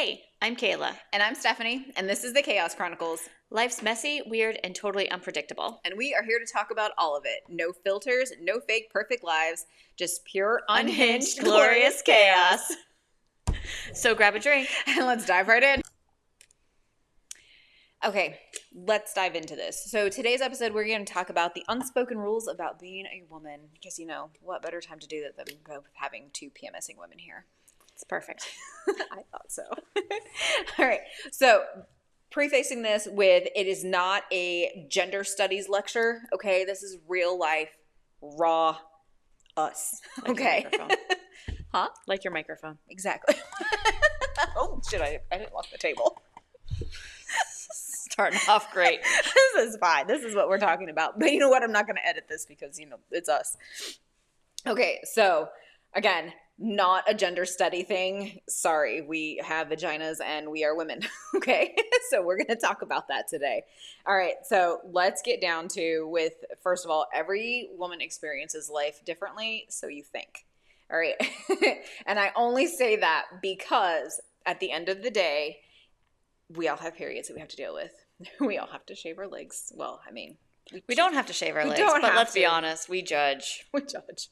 Hey, I'm Kayla. And I'm Stephanie, and this is the Chaos Chronicles. Life's messy, weird, and totally unpredictable. And we are here to talk about all of it. No filters, no fake perfect lives, just pure, unhinged, glorious chaos. So grab a drink. And let's dive right in. Okay, let's dive into this. So today's episode, we're going to talk about the unspoken rules about being a woman. Because, you know, what better time to do that than both having two PMSing women here? It's perfect. I thought so. All right, so prefacing this with, it is not a gender studies lecture, okay? This is real life, raw us, Like okay? your microphone. Huh? Like your microphone. Exactly. Oh, shit, I didn't lock the table. Starting off great. This is fine. This is what we're talking about. But you know what? I'm not going to edit this because, you know, it's us. Okay, so, again, not a gender study thing. Sorry, we have vaginas and we are women. Okay, so we're going to talk about that today. All right, so let's get down to with, first of all, every woman experiences life differently, so you think. All right, and I only say that because at the end of the day, we all have periods that we have to deal with. We all have to shave our legs. Well, I mean, We don't have to shave our legs, don't but have let's be to. honest, we judge. we judge.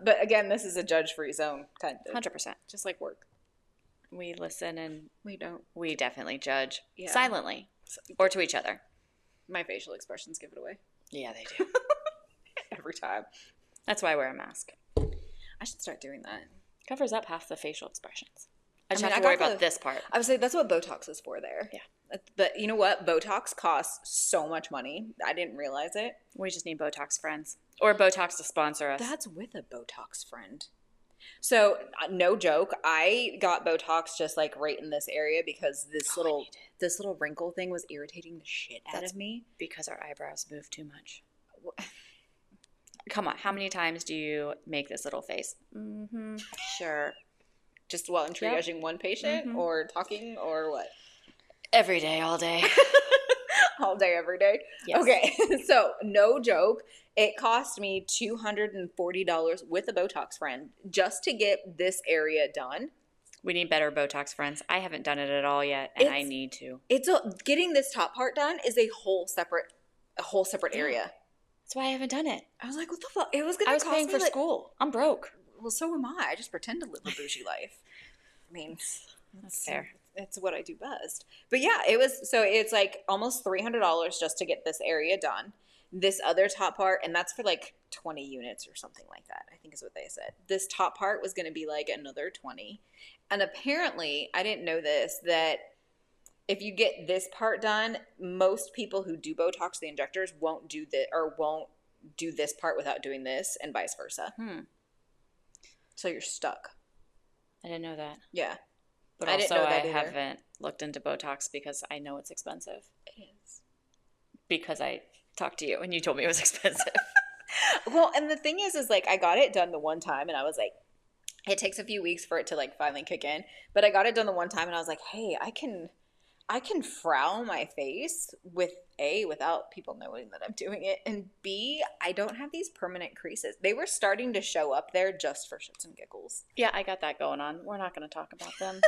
But again, this is a judge-free zone, kind of. 100%. Just like work. We listen and We don't. we definitely judge. Yeah. Silently. Or to each other. My facial expressions give it away. Yeah, they do. Every time. That's why I wear a mask. I should start doing that. Covers up half the facial expressions. I just mean, have I to worry got about this part. I would say that's what Botox is for there. Yeah. But you know what? Botox costs so much money. I didn't realize it. We just need Botox friends. Or Botox to sponsor us. That's with a Botox friend. So, no joke, I got Botox just like right in this area because this little wrinkle thing was irritating the shit out of me. Because our eyebrows move too much. Come on, how many times do you make this little face? Mm-hmm. Sure. Just while I'm triaging one patient or talking or what? Every day, all day. All day, every day? Yes. Okay, so no joke. It cost me $240 with a Botox friend just to get this area done. We need better Botox friends. I haven't done it at all yet, and I need to. Getting this top part done is a whole separate area. That's why I haven't done it. I was like, what the fuck? It was going I to was cost paying me for school. I'm broke. Well, so am I. I just pretend to live a bougie life. I mean, That's fair. It's what I do best. But yeah, it's like almost $300 just to get this area done. This other top part, and that's for like 20 units or something like that, I think is what they said. This top part was going to be like another 20. And apparently, I didn't know this, that if you get this part done, most people who do Botox, the injectors, won't do this part without doing this, and vice versa. So you're stuck. I didn't know that. Yeah. But I didn't also, know that I either. haven't looked into Botox because I know it's expensive. It is. Because I talked to you and you told me it was expensive. Well, and the thing is like I got it done the one time and I was like, it takes a few weeks for it to like finally kick in. But I got it done the one time and I was like, hey, I can frown my face without people knowing that I'm doing it, and B, I don't have these permanent creases. They were starting to show up there just for shits and giggles. Yeah, I got that going on. We're not going to talk about them.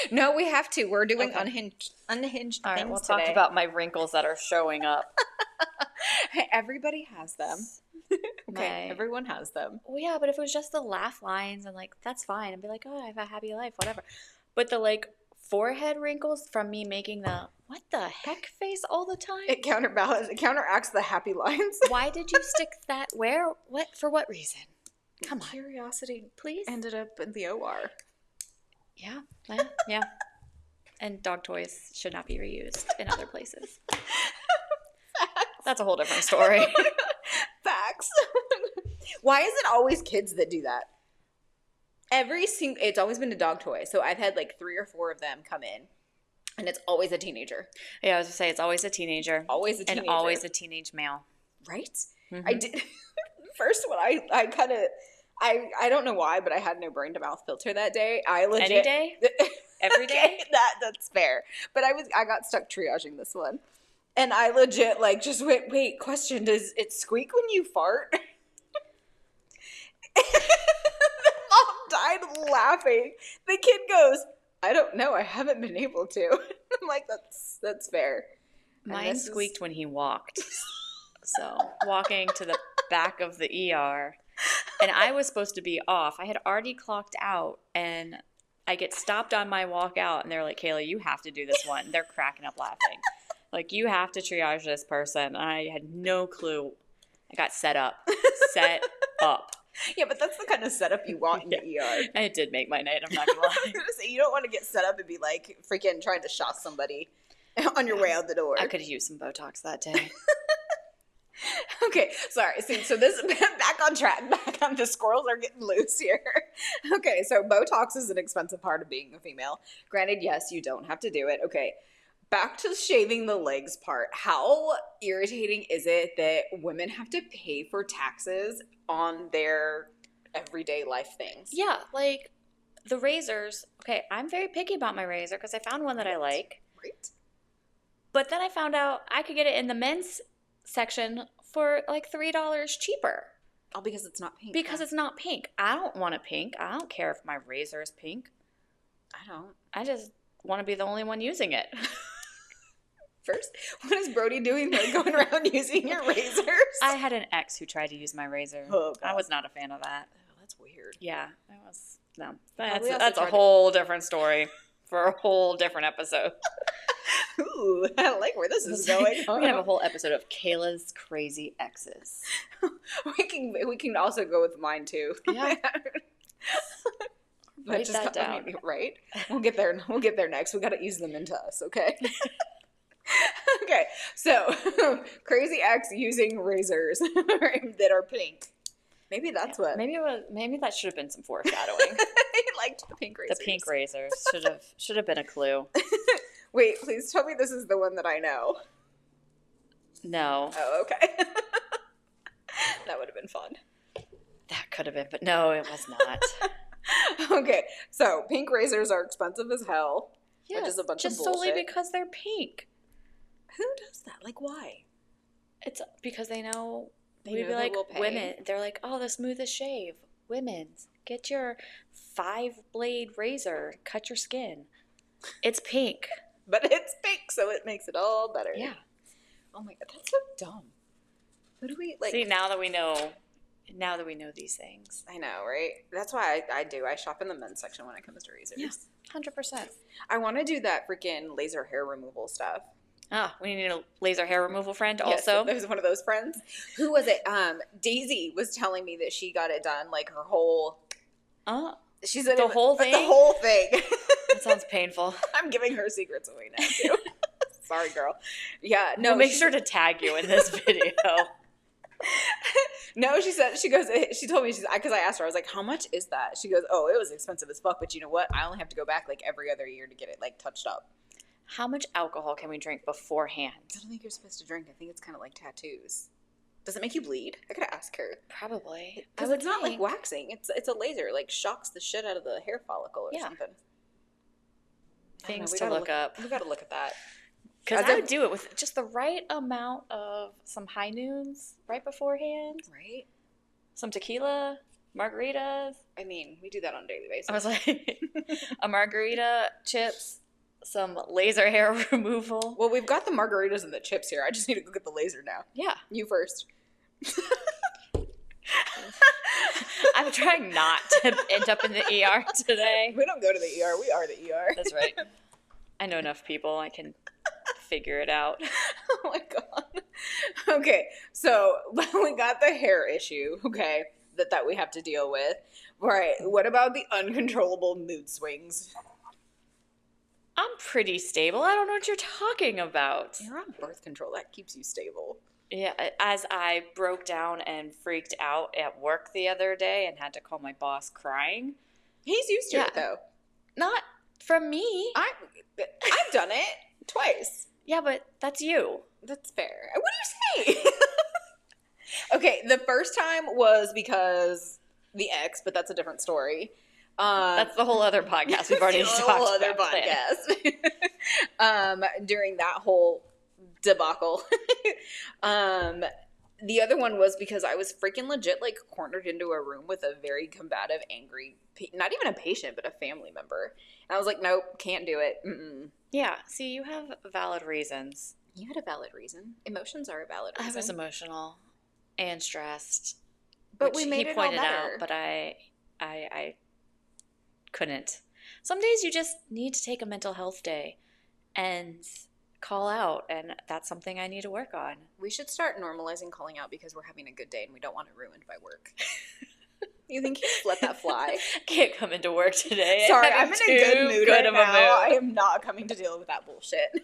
No, we have to. We're doing Okay. unhinged All right, things we'll today. talk about my wrinkles that are showing up. Everybody has them. Okay, everyone has them. Well, yeah, but if it was just the laugh lines and like, that's fine. I'd be like, oh, I have a happy life, whatever. But the like forehead wrinkles from me making the what the heck face all the time? It counteracts the happy lines. Why did you stick that where? What? For what reason? Come on. Curiosity, Please? ended up in the OR. Yeah. Yeah. And dog toys should not be reused in other places. That's a whole different story. Facts. Why is it always kids that do that? It's always been a dog toy. So I've had like 3 or 4 of them come in, and it's always a teenager. Yeah, I was going to say, it's always a teenager. Always a teenager. And always a teenage male. Right? Mm-hmm. I did. First one, I kind of, I don't know why, but I had no brain to mouth filter that day. I legit. Any day? Every day? Okay, that's fair. But I got stuck triaging this one. And I legit like just wait, question, does it squeak when you fart? Mom died laughing. The kid goes, I don't know. I haven't been able to. I'm like, that's fair. Mine squeaked when he walked. So walking to the back of the ER, and I was supposed to be off. I had already clocked out, and I get stopped on my walk out, and they're like, Kayla, you have to do this one. They're cracking up laughing. Like, you have to triage this person. I had no clue. I got set up. Set up. Yeah, but that's the kind of setup you want in the ER. And it did make my night, I'm not going to lie. You don't want to get set up and be like freaking trying to shot somebody on your way out the door. I could have used some Botox that day. Okay, sorry. So this back on track. Back on the squirrels are getting loose here. Okay, so Botox is an expensive part of being a female. Granted, yes, you don't have to do it. Okay, back to shaving the legs part. How irritating is it that women have to pay for taxes on their everyday life things? Yeah, like the razors. Okay, I'm very picky about my razor because I found one that I like. Right. But then I found out I could get it in the men's section for like $3 cheaper. All because it's not pink. Because it's not pink. I don't want it pink. I don't care if my razor is pink. I don't. I just want to be the only one using it. First, what is Brody doing there going around using your razors? I had an ex who tried to use my razor. Oh, God. I was not a fan of that. Oh, that's weird. Yeah, it was. No, Probably that's also a whole different story for a whole different episode. Ooh, I like where this is going. We can have a whole episode of Kayla's crazy exes. We can also go with mine too. Yeah. Write that down. Right? We'll get there. We'll get there next. We got to ease them into us, okay? Okay. So, crazy ex using razors that are pink. Maybe that's what. Maybe that should have been some foreshadowing. He liked the pink razors. The pink razors should have been a clue. Wait, please tell me this is the one that I know. No. Oh, okay. That would have been fun. That could have been, but no, it was not. Okay, so pink razors are expensive as hell. Yeah, which is a bunch of just bullshit. solely because they're pink. Who does that? Like, why? It's because they know They we'd know be that like, we'll pay. women. They're like, oh, the smoothest shave. Women's. Get your 5-blade razor. Cut your skin. It's pink. But it's pink, so it makes it all better. Yeah. Oh my god, that's so dumb. Who do we like? See, now that we know these things. I know, right? That's why I do. I shop in the men's section when it comes to razors. Yes, 100%. I want to do that freaking laser hair removal stuff. Ah, we need a laser hair removal friend Yes, also. there's one of those friends. Who was it? Daisy was telling me that she got it done, like her whole. She said the whole thing. The whole thing. That sounds painful. I'm giving her secrets away now too. Sorry, girl. Yeah, no. We'll make sure to tag you in this video. No, she told me, because I asked her, I was like, how much is that? She goes, oh, it was expensive as fuck, but you know what? I only have to go back like every other year to get it like touched up. How much alcohol can we drink beforehand? I don't think you're supposed to drink. I think it's kind of like tattoos. Does it make you bleed? I gotta ask her. Probably. Because it's not like waxing. It's a laser. Like shocks the shit out of the hair follicle or something. Things to look up. We gotta look at that. Because I would do it with just the right amount of some high noons right beforehand. Right? Some tequila, margaritas. I mean, we do that on a daily basis. I was like, a margarita, chips, some laser hair removal. Well, we've got the margaritas and the chips here. I just need to go get the laser now. Yeah. You first. I'm trying not to end up in the ER today. We don't go to the ER. We are the ER. That's right. I know enough people. I can figure it out. Oh my god. Okay, so we got the hair issue, okay, that we have to deal with. Right, what about the uncontrollable mood swings? I'm pretty stable. I don't know what you're talking about. You're on birth control. That keeps you stable. Yeah, as I broke down and freaked out at work the other day and had to call my boss crying. He's used to it, though. Not from me. I've done it twice. Yeah, but that's you. That's fair. What do you say? Okay, the first time was because the ex, but that's a different story. That's the whole other podcast we've already talked about. Whole other podcast. During that whole debacle. the other one was because I was freaking legit, like, cornered into a room with a very combative, angry, not even a patient, but a family member. And I was like, nope, can't do it. Mm-mm. Yeah, see, you have valid reasons. You had a valid reason. Emotions are a valid reason. I was emotional and stressed. But we made it all better. Out, but I couldn't. Some days you just need to take a mental health day and call out, and that's something I need to work on. We should start normalizing calling out because we're having a good day and we don't want it ruined by work. You think you let that fly? Can't come into work today. Sorry, I'm in a good mood right now. I am not coming to deal with that bullshit.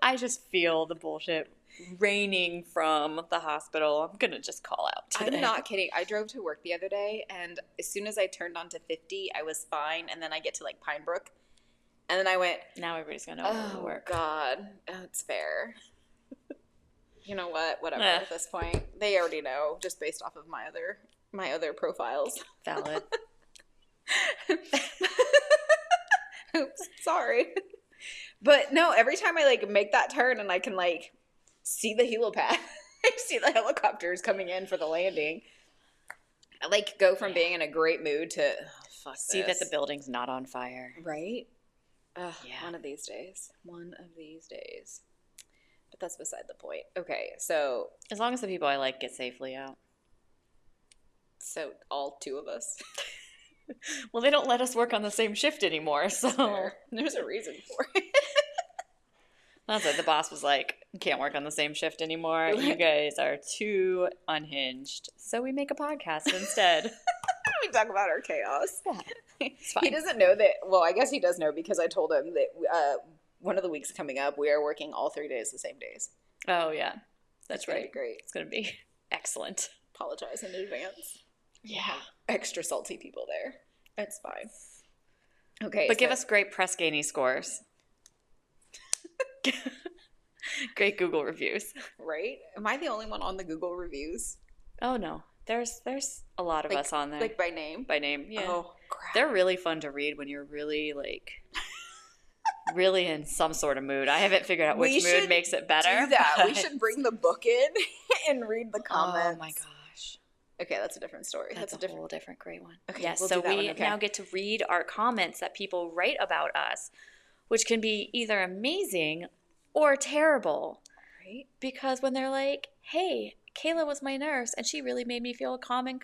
I just feel the bullshit raining from the hospital. I'm going to just call out today. I'm not kidding. I drove to work the other day, and as soon as I turned on to 50, I was fine, and then I get to, like, Pine Brook, and then I went, now everybody's going to know oh, work. God, that's fair. You know what? Whatever at this point. They already know, just based off of my other profiles. Valid. Oops, sorry. But no, every time I, like, make that turn and I can, like, see the helipad, I see the helicopters coming in for the landing, I, like, go from being in a great mood to, fuck see this. That the building's not on fire. Right? Yeah. One of these days. One of these days. But that's beside the point. Okay, so. As long as the people I like get safely out. So all two of us. Well, they don't let us work on the same shift anymore, so. There's a reason for it. That's it. The boss was like, can't work on the same shift anymore. You guys are too unhinged. So we make a podcast instead. We talk about our chaos. Yeah, it's fine. He doesn't know that. Well, I guess he does know because I told him that one of the weeks coming up, we are working all 3 days the same days. Oh, yeah. That's right. Be great. It's going to be excellent. Apologize in advance. Yeah. Extra salty people there. It's fine. Okay. But give us great Press Ganey scores. Great Google reviews. Right? Am I the only one on the Google reviews? Oh, no. There's a lot of us on there. Like by name? By name, yeah. Oh, crap. They're really fun to read when you're really, like, really in some sort of mood. I haven't figured out which mood makes it better. Do that. We should bring the book in and read the comments. Oh, my gosh. Okay, that's a different story. That's a whole different great one. Okay, yes, we'll so do that we one. Okay. now get to read our comments that people write about us, which can be either amazing or terrible. Right? Because when they're like, hey, Kayla was my nurse and she really made me feel calm and